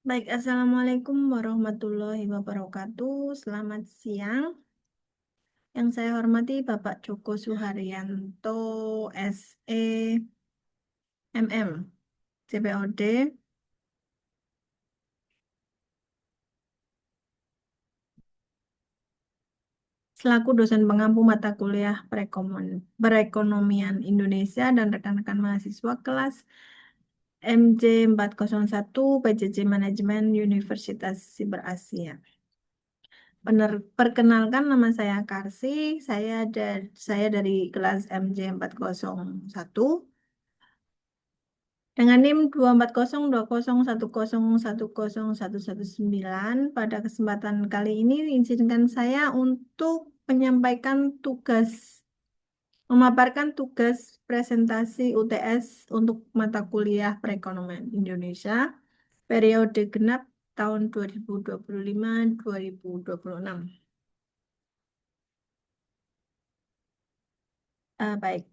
Baik, Assalamualaikum warahmatullahi wabarakatuh. Selamat siang. Yang saya hormati Bapak Joko Suharyanto, SE, MM, CPOD, selaku dosen pengampu mata kuliah Perekonomian Indonesia dan rekan-rekan mahasiswa kelas MJ 401 PJJ Manajemen Universitas Siber Asia. Perkenalkan nama saya Karsi, saya dari kelas MJ 401 dengan NIM 2402010110119. Pada kesempatan kali ini izinkan saya untuk memaparkan tugas presentasi UTS untuk mata kuliah Perekonomian Indonesia periode genap tahun 2025-2026. Baik.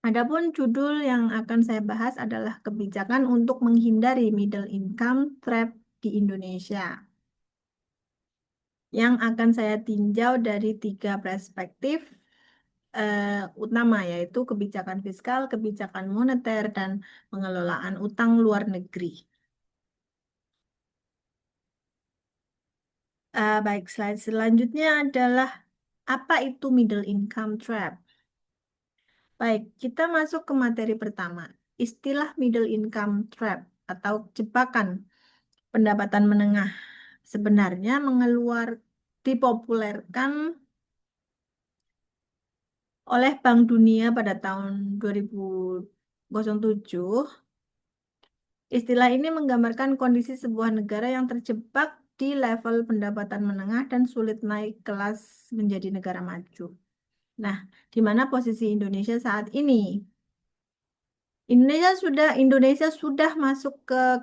Adapun judul yang akan saya bahas adalah kebijakan untuk menghindari middle income trap di Indonesia. Yang akan saya tinjau dari tiga perspektif utama, yaitu kebijakan fiskal, kebijakan moneter, dan pengelolaan utang luar negeri. Baik, slide selanjutnya adalah apa itu middle income trap? Baik, kita masuk ke materi pertama. Istilah middle income trap atau jebakan pendapatan menengah sebenarnya dipopulerkan oleh Bank Dunia pada tahun 2007. Istilah ini menggambarkan kondisi sebuah negara yang terjebak di level pendapatan menengah dan sulit naik kelas menjadi negara maju. Nah, di mana posisi Indonesia saat ini? Indonesia sudah masuk ke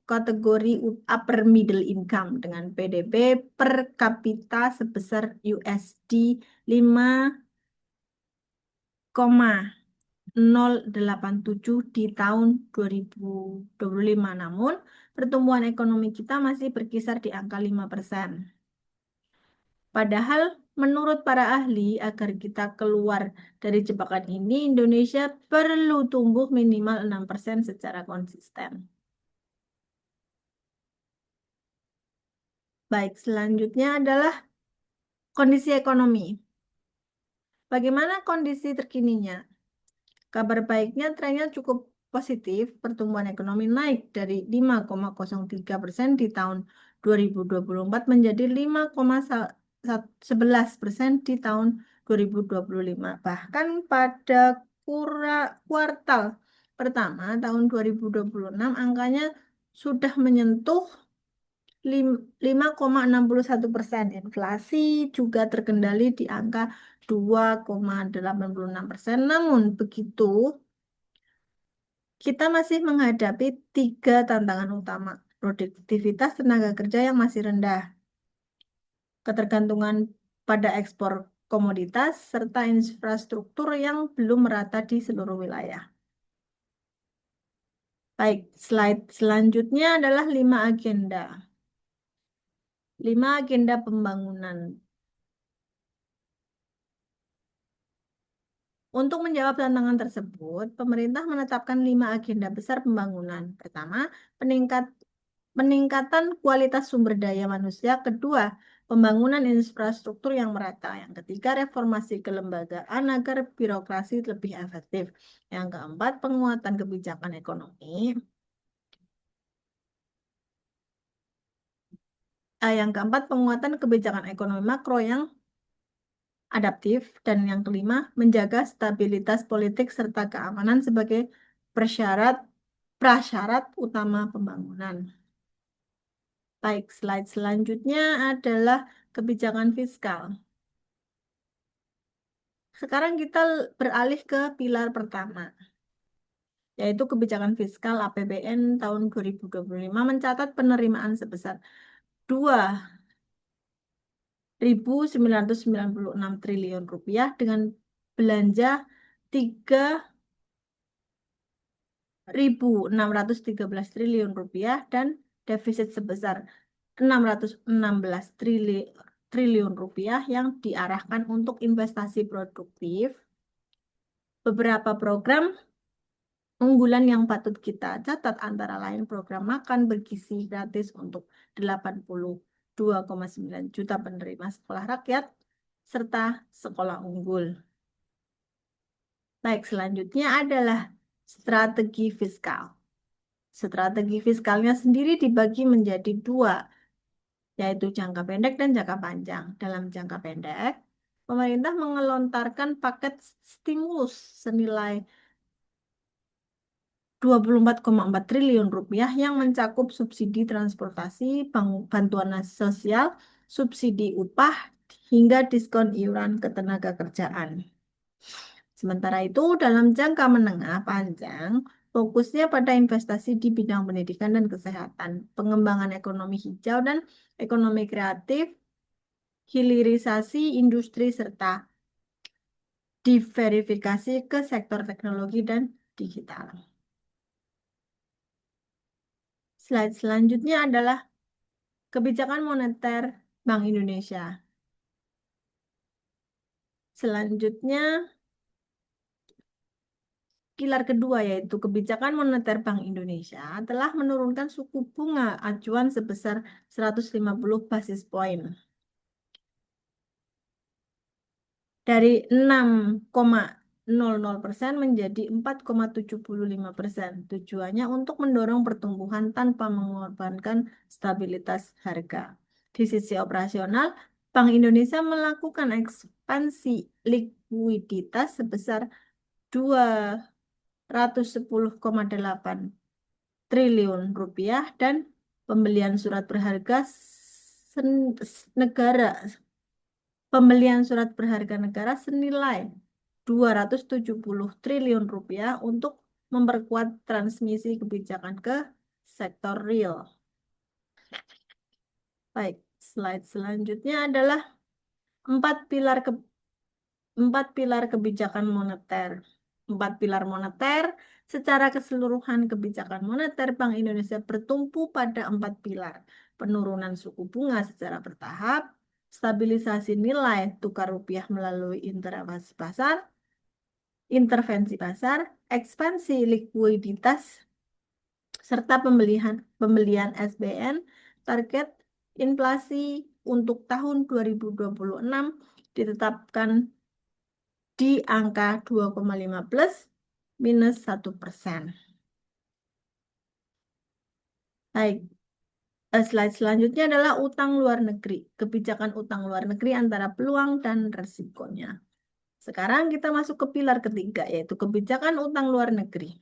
kategori upper middle income dengan PDB per kapita sebesar USD 5,087 di tahun 2025. Namun, pertumbuhan ekonomi kita masih berkisar di angka 5%. Padahal menurut para ahli, agar kita keluar dari jebakan ini, Indonesia perlu tumbuh minimal 6% secara konsisten. Baik, selanjutnya adalah kondisi ekonomi. Bagaimana kondisi terkininya? Kabar baiknya trennya cukup positif, pertumbuhan ekonomi naik dari 5,03% di tahun 2024 menjadi 5,11% di tahun 2025. Bahkan pada kuartal pertama tahun 2026 angkanya sudah menyentuh 5,61%. Inflasi juga terkendali di angka 2,86%. Namun begitu, kita masih menghadapi tiga tantangan utama. Produktivitas tenaga kerja yang masih rendah, ketergantungan pada ekspor komoditas, serta infrastruktur yang belum merata di seluruh wilayah. Baik, slide selanjutnya adalah 5 agenda. 5 agenda pembangunan. Untuk menjawab tantangan tersebut, pemerintah menetapkan 5 agenda besar pembangunan. Pertama, peningkatan kualitas sumber daya manusia. Kedua, pembangunan infrastruktur yang merata. Yang ketiga, reformasi kelembagaan agar birokrasi lebih efektif. Yang keempat, penguatan kebijakan ekonomi. Yang keempat, penguatan kebijakan ekonomi makro yang adaptif, dan yang kelima, menjaga stabilitas politik serta keamanan sebagai persyarat prasyarat utama pembangunan. Baik, slide selanjutnya adalah kebijakan fiskal. Sekarang kita beralih ke pilar pertama, yaitu kebijakan fiskal APBN tahun 2025 mencatat penerimaan sebesar 2.996 triliun rupiah dengan belanja 3 613 triliun rupiah dan defisit sebesar 616 triliun rupiah yang diarahkan untuk investasi produktif. Beberapa program unggulan yang patut kita catat antara lain program makan bergizi gratis untuk 82,9 juta penerima sekolah rakyat serta sekolah unggul. Baik, selanjutnya adalah strategi fiskal. Strategi fiskalnya sendiri dibagi menjadi dua, yaitu jangka pendek dan jangka panjang. Dalam jangka pendek, pemerintah mengelontarkan paket stimulus senilai 24,4 triliun rupiah yang mencakup subsidi transportasi, bantuan sosial, subsidi upah, hingga diskon iuran ketenagakerjaan. Sementara itu, dalam jangka menengah panjang, fokusnya pada investasi di bidang pendidikan dan kesehatan, pengembangan ekonomi hijau dan ekonomi kreatif, hilirisasi industri, serta diverifikasi ke sektor teknologi dan digital. Slide selanjutnya adalah kebijakan moneter Bank Indonesia. Selanjutnya, pilar kedua yaitu kebijakan moneter Bank Indonesia telah menurunkan suku bunga acuan sebesar 150 basis poin dari 6,00% menjadi 4,75%. Tujuannya untuk mendorong pertumbuhan tanpa mengorbankan stabilitas harga. Di sisi operasional, Bank Indonesia melakukan ekspansi likuiditas sebesar 210,8 triliun rupiah dan pembelian surat berharga negara senilai 270 triliun rupiah untuk memperkuat transmisi kebijakan ke sektor real. Baik, slide selanjutnya adalah empat pilar kebijakan moneter. Empat pilar moneter secara keseluruhan kebijakan moneter Bank Indonesia bertumpu pada empat pilar. Penurunan suku bunga secara bertahap, stabilisasi nilai tukar rupiah melalui intervensi pasar, ekspansi likuiditas, serta pembelian SBN. Target inflasi untuk tahun 2026 ditetapkan di angka 2,5 plus minus 1%. Baik, slide selanjutnya adalah utang luar negeri. Kebijakan utang luar negeri antara peluang dan resikonya. Sekarang kita masuk ke pilar ketiga, yaitu kebijakan utang luar negeri.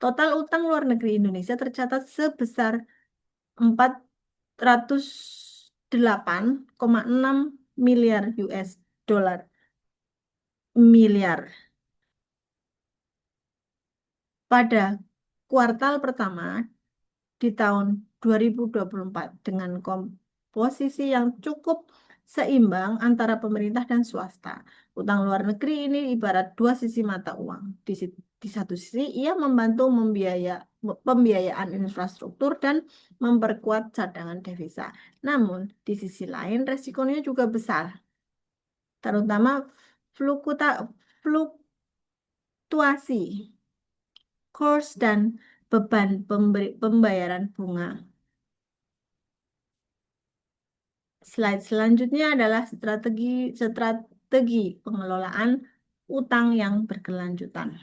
Total utang luar negeri Indonesia tercatat sebesar 408,6 miliar US dollar pada kuartal pertama di tahun 2024 dengan komposisi yang cukup seimbang antara pemerintah dan swasta. Utang luar negeri ini ibarat dua sisi mata uang. Di satu sisi, ia membantu pembiayaan infrastruktur dan memperkuat cadangan devisa. Namun, di sisi lain, resikonya juga besar, terutama fluktuasi kurs dan beban pembayaran bunga. Slide selanjutnya adalah strategi pengelolaan utang yang berkelanjutan.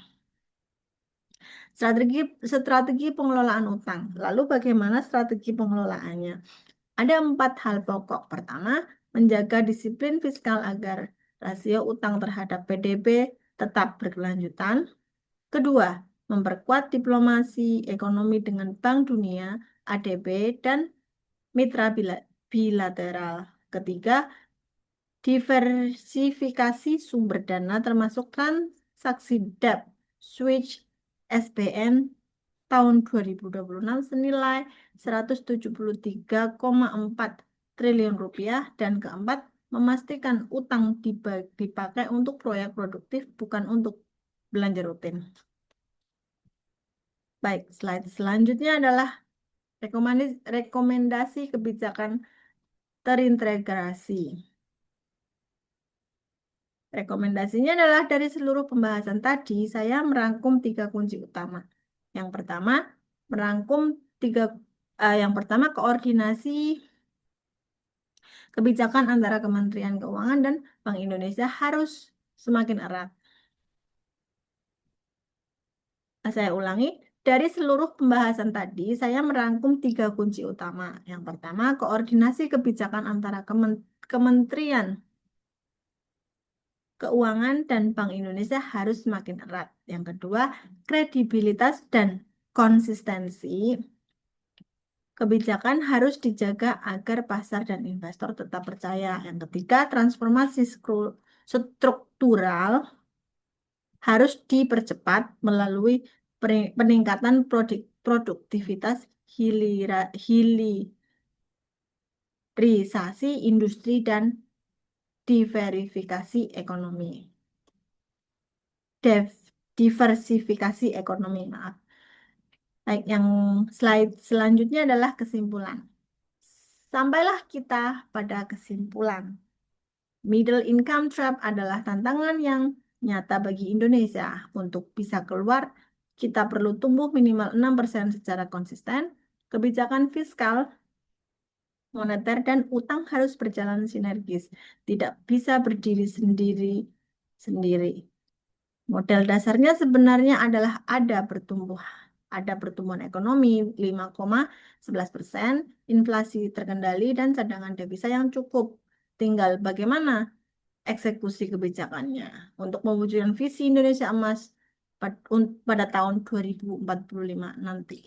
Strategi pengelolaan utang. Lalu bagaimana strategi pengelolaannya? Ada 4 hal pokok. Pertama, menjaga disiplin fiskal agar rasio utang terhadap PDB tetap berkelanjutan. Kedua, memperkuat diplomasi ekonomi dengan Bank Dunia, ADB, dan mitra bilateral. Ketiga, diversifikasi sumber dana termasuk transaksi debt switch SBN tahun 2026 senilai 173,4 triliun rupiah. Dan keempat, memastikan utang dipakai untuk proyek produktif bukan untuk belanja rutin. Baik, slide selanjutnya adalah rekomendasi kebijakan terintegrasi. Rekomendasinya adalah dari seluruh pembahasan tadi, saya merangkum 3 kunci utama. Yang pertama, merangkum tiga, yang pertama koordinasi kebijakan antara Kementerian Keuangan dan Bank Indonesia harus semakin erat. Saya ulangi, dari seluruh pembahasan tadi, saya merangkum 3 kunci utama. Yang pertama, koordinasi kebijakan antara Kementerian Keuangan dan Bank Indonesia harus semakin erat. Yang kedua, kredibilitas dan konsistensi kebijakan harus dijaga agar pasar dan investor tetap percaya. Yang ketiga, transformasi struktural harus dipercepat melalui peningkatan produktivitas hilirisasi industri dan diverifikasi ekonomi. Diversifikasi ekonomi, maaf. Baik, yang slide selanjutnya adalah kesimpulan. Sampailah kita pada kesimpulan. Middle income trap adalah tantangan yang nyata bagi Indonesia. Untuk bisa keluar, kita perlu tumbuh minimal 6% secara konsisten. Kebijakan fiskal, moneter, dan utang harus berjalan sinergis. Tidak bisa berdiri sendiri. Model dasarnya sebenarnya adalah ada pertumbuhan ekonomi 5,11%, inflasi terkendali, dan cadangan devisa yang cukup. Tinggal bagaimana eksekusi kebijakannya untuk mewujudkan visi Indonesia emas pada tahun 2045 nanti.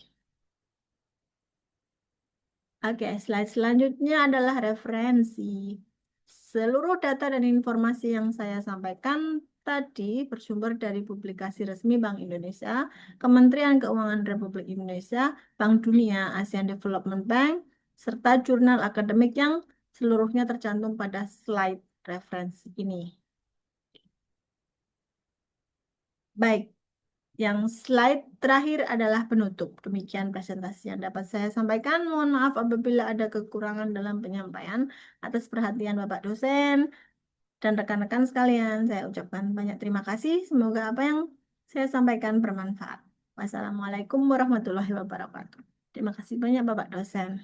Oke, slide selanjutnya adalah referensi. Seluruh data dan informasi yang saya sampaikan tadi bersumber dari publikasi resmi Bank Indonesia, Kementerian Keuangan Republik Indonesia, Bank Dunia, ASEAN Development Bank, serta jurnal akademik yang seluruhnya tercantum pada slide referensi ini. Baik, yang slide terakhir adalah penutup. Demikian presentasi yang dapat saya sampaikan. Mohon maaf apabila ada kekurangan dalam penyampaian. Atas perhatian Bapak dosen dan rekan-rekan sekalian, saya ucapkan banyak terima kasih. Semoga apa yang saya sampaikan bermanfaat. Wassalamualaikum warahmatullahi wabarakatuh. Terima kasih banyak Bapak dosen.